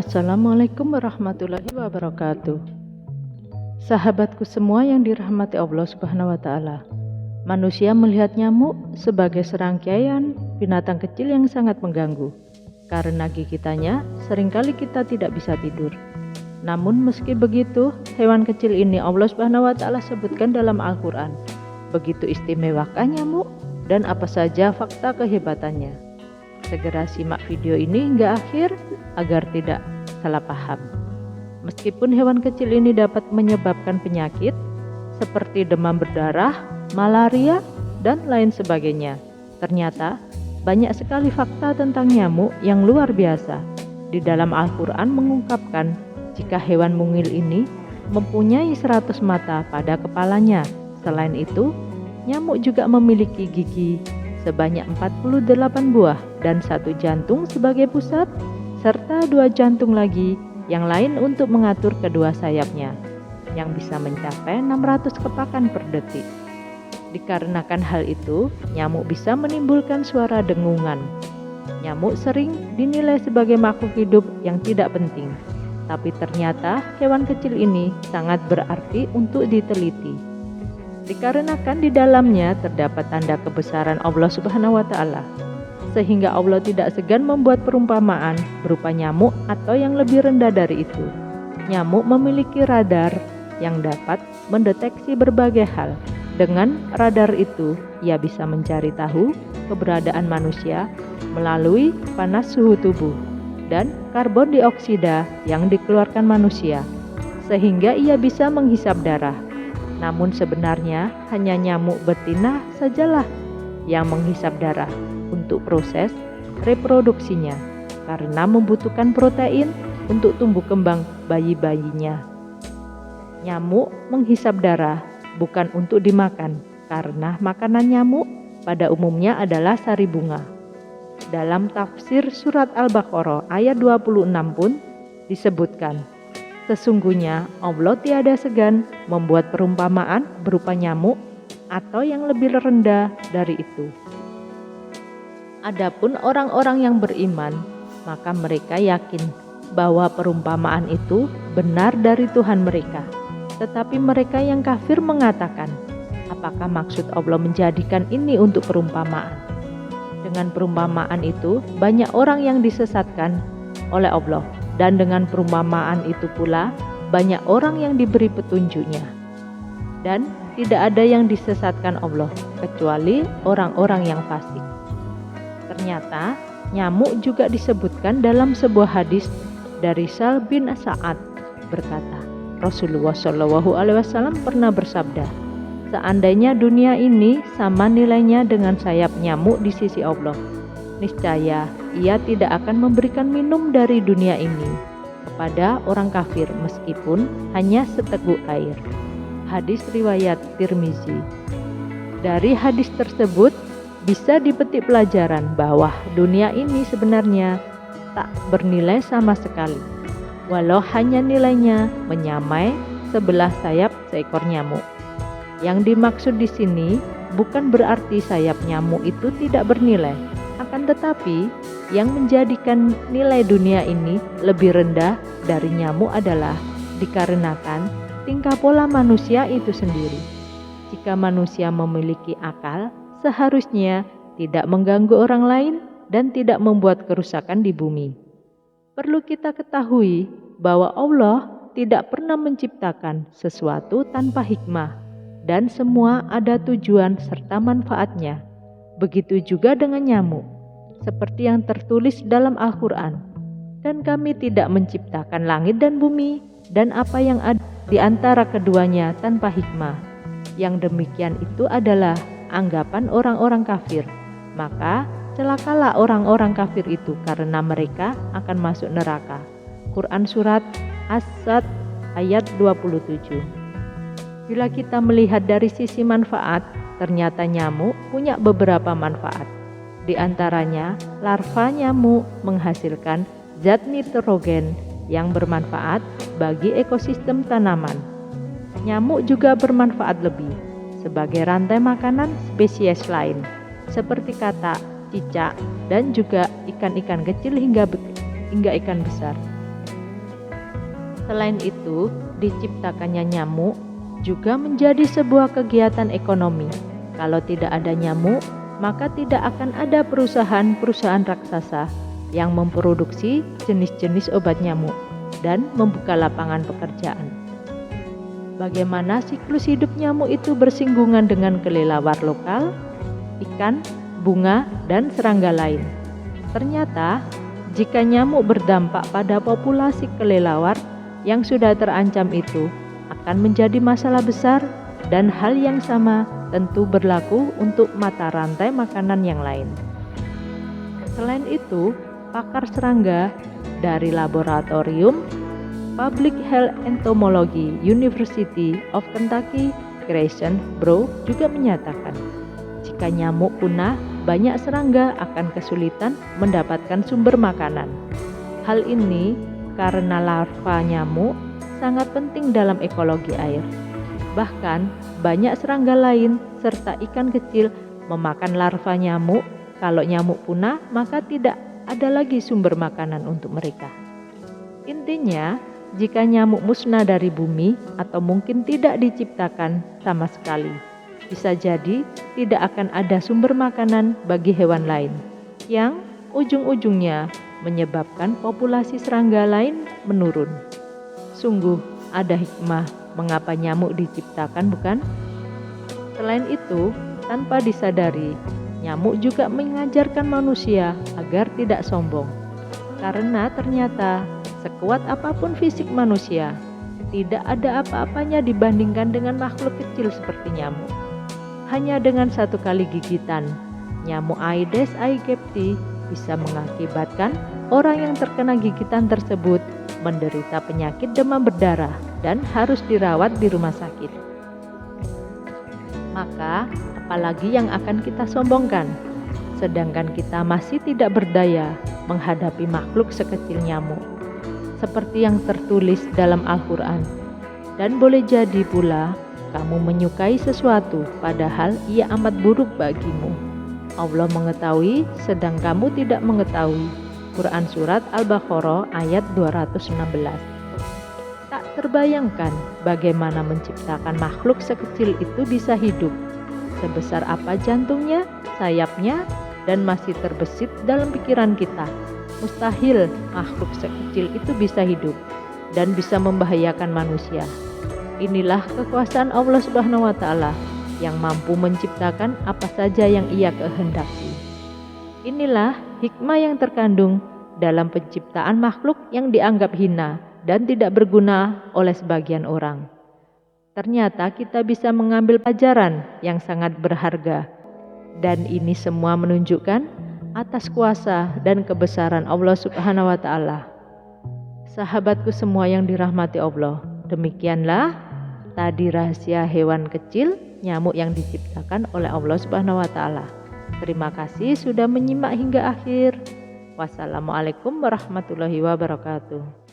Assalamualaikum warahmatullahi wabarakatuh. Sahabatku semua yang dirahmati Allah Subhanahu wa taala. Manusia melihat nyamuk sebagai serangkaian binatang kecil yang sangat mengganggu. Karena gigitannya, seringkali kita tidak bisa tidur. Namun meski begitu, hewan kecil ini Allah Subhanahu wa taala sebutkan dalam Al-Qur'an. Begitu istimewakah nyamuk dan apa saja fakta kehebatannya. Segera simak video ini hingga akhir agar tidak salah paham. Meskipun hewan kecil ini dapat menyebabkan penyakit seperti demam berdarah, malaria, dan lain sebagainya, ternyata banyak sekali fakta tentang nyamuk yang luar biasa. Di dalam Al-Quran mengungkapkan jika hewan mungil ini mempunyai 100 mata pada kepalanya. Selain itu, nyamuk juga memiliki gigi sebanyak 48 buah dan 1 jantung sebagai pusat, serta 2 jantung lagi yang lain untuk mengatur kedua sayapnya, yang bisa mencapai 600 kepakan per detik. Dikarenakan hal itu, nyamuk bisa menimbulkan suara dengungan. Nyamuk sering dinilai sebagai makhluk hidup yang tidak penting, tapi ternyata hewan kecil ini sangat berarti untuk diteliti. Dikarenakan di dalamnya terdapat tanda kebesaran Allah Subhanahu wa taala, sehingga Allah tidak segan membuat perumpamaan berupa nyamuk atau yang lebih rendah dari itu. Nyamuk memiliki radar yang dapat mendeteksi berbagai hal. Dengan radar itu, ia bisa mencari tahu keberadaan manusia melalui panas suhu tubuh dan karbon dioksida yang dikeluarkan manusia, sehingga ia bisa menghisap darah. Namun sebenarnya hanya nyamuk betina sajalah yang menghisap darah untuk proses reproduksinya, karena membutuhkan protein untuk tumbuh kembang bayi-bayinya. Nyamuk menghisap darah bukan untuk dimakan, karena makanan nyamuk pada umumnya adalah sari bunga. Dalam tafsir surat Al-Baqarah ayat 26 pun disebutkan, sesungguhnya Allah tiada segan membuat perumpamaan berupa nyamuk atau yang lebih rendah dari itu. Adapun orang-orang yang beriman, maka mereka yakin bahwa perumpamaan itu benar dari Tuhan mereka. Tetapi mereka yang kafir mengatakan, apakah maksud Allah menjadikan ini untuk perumpamaan? Dengan perumpamaan itu, banyak orang yang disesatkan oleh Allah. Dan dengan perumpamaan itu pula, banyak orang yang diberi petunjuknya. Dan tidak ada yang disesatkan Allah, kecuali orang-orang yang fasik. Ternyata, nyamuk juga disebutkan dalam sebuah hadis dari Sal bin Sa'ad berkata, Rasulullah SAW pernah bersabda, seandainya dunia ini sama nilainya dengan sayap nyamuk di sisi Allah, niscaya ia tidak akan memberikan minum dari dunia ini kepada orang kafir meskipun hanya seteguk air. Hadis riwayat Tirmizi. Dari hadis tersebut bisa dipetik pelajaran bahwa dunia ini sebenarnya tak bernilai sama sekali, walau hanya nilainya menyamai sebelah sayap seekor nyamuk. Yang dimaksud di sini bukan berarti sayap nyamuk itu tidak bernilai. Akan tetapi, yang menjadikan nilai dunia ini lebih rendah dari nyamuk adalah dikarenakan tingkah pola manusia itu sendiri. Jika manusia memiliki akal, seharusnya tidak mengganggu orang lain dan tidak membuat kerusakan di bumi. Perlu kita ketahui bahwa Allah tidak pernah menciptakan sesuatu tanpa hikmah, dan semua ada tujuan serta manfaatnya. Begitu juga dengan nyamuk, seperti yang tertulis dalam Al-Quran. Dan kami tidak menciptakan langit dan bumi, dan apa yang ada di antara keduanya tanpa hikmah. Yang demikian itu adalah anggapan orang-orang kafir. Maka celakalah orang-orang kafir itu, karena mereka akan masuk neraka. Quran Surat As-Sad ayat 27. Bila kita melihat dari sisi manfaat, ternyata nyamuk punya beberapa manfaat. Di antaranya, larva nyamuk menghasilkan zat nitrogen yang bermanfaat bagi ekosistem tanaman. Nyamuk juga bermanfaat lebih sebagai rantai makanan spesies lain, seperti katak, cicak, dan juga ikan-ikan kecil hingga ikan besar. Selain itu, diciptakannya nyamuk juga menjadi sebuah kegiatan ekonomi. Kalau tidak ada nyamuk, maka tidak akan ada perusahaan-perusahaan raksasa yang memproduksi jenis-jenis obat nyamuk dan membuka lapangan pekerjaan. Bagaimana siklus hidup nyamuk itu bersinggungan dengan kelelawar lokal, ikan, bunga, dan serangga lain. Ternyata, jika nyamuk berdampak pada populasi kelelawar yang sudah terancam itu, akan menjadi masalah besar, dan hal yang sama tentu berlaku untuk mata rantai makanan yang lain. Selain itu, pakar serangga dari Laboratorium Public Health Entomology University of Kentucky, Grayson Brough juga menyatakan, jika nyamuk punah, banyak serangga akan kesulitan mendapatkan sumber makanan. Hal ini karena larva nyamuk sangat penting dalam ekologi air. Bahkan, banyak serangga lain serta ikan kecil memakan larva nyamuk. Kalau nyamuk punah, maka tidak ada lagi sumber makanan untuk mereka. Intinya, jika nyamuk musnah dari bumi atau mungkin tidak diciptakan sama sekali, bisa jadi tidak akan ada sumber makanan bagi hewan lain, yang ujung-ujungnya menyebabkan populasi serangga lain menurun. Sungguh ada hikmah mengapa nyamuk diciptakan, bukan? Selain itu, tanpa disadari, nyamuk juga mengajarkan manusia agar tidak sombong. Karena ternyata sekuat apapun fisik manusia, tidak ada apa-apanya dibandingkan dengan makhluk kecil seperti nyamuk. Hanya dengan satu kali gigitan, nyamuk Aedes aegypti bisa mengakibatkan orang yang terkena gigitan tersebut menderita penyakit demam berdarah dan harus dirawat di rumah sakit. Maka, apalagi yang akan kita sombongkan, sedangkan kita masih tidak berdaya menghadapi makhluk sekecil nyamuk. Seperti yang tertulis dalam Al-Quran, dan boleh jadi pula kamu menyukai sesuatu padahal ia amat buruk bagimu. Allah mengetahui sedang kamu tidak mengetahui. Quran Surat Al-Baqarah ayat 216. Tak terbayangkan bagaimana menciptakan makhluk sekecil itu bisa hidup. Sebesar apa jantungnya, sayapnya, dan masih terbesit dalam pikiran kita. Mustahil makhluk sekecil itu bisa hidup dan bisa membahayakan manusia. Inilah kekuasaan Allah Subhanahu wa Ta'ala yang mampu menciptakan apa saja yang Ia kehendaki. Inilah hikmah yang terkandung dalam penciptaan makhluk yang dianggap hina dan tidak berguna oleh sebagian orang. Ternyata kita bisa mengambil pelajaran yang sangat berharga, dan ini semua menunjukkan atas kuasa dan kebesaran Allah Subhanahu wa Ta'ala. Sahabatku semua yang dirahmati Allah, demikianlah tadi rahasia hewan kecil nyamuk yang diciptakan oleh Allah Subhanahu wa Ta'ala. Terima kasih sudah menyimak hingga akhir. Wassalamualaikum warahmatullahi wabarakatuh.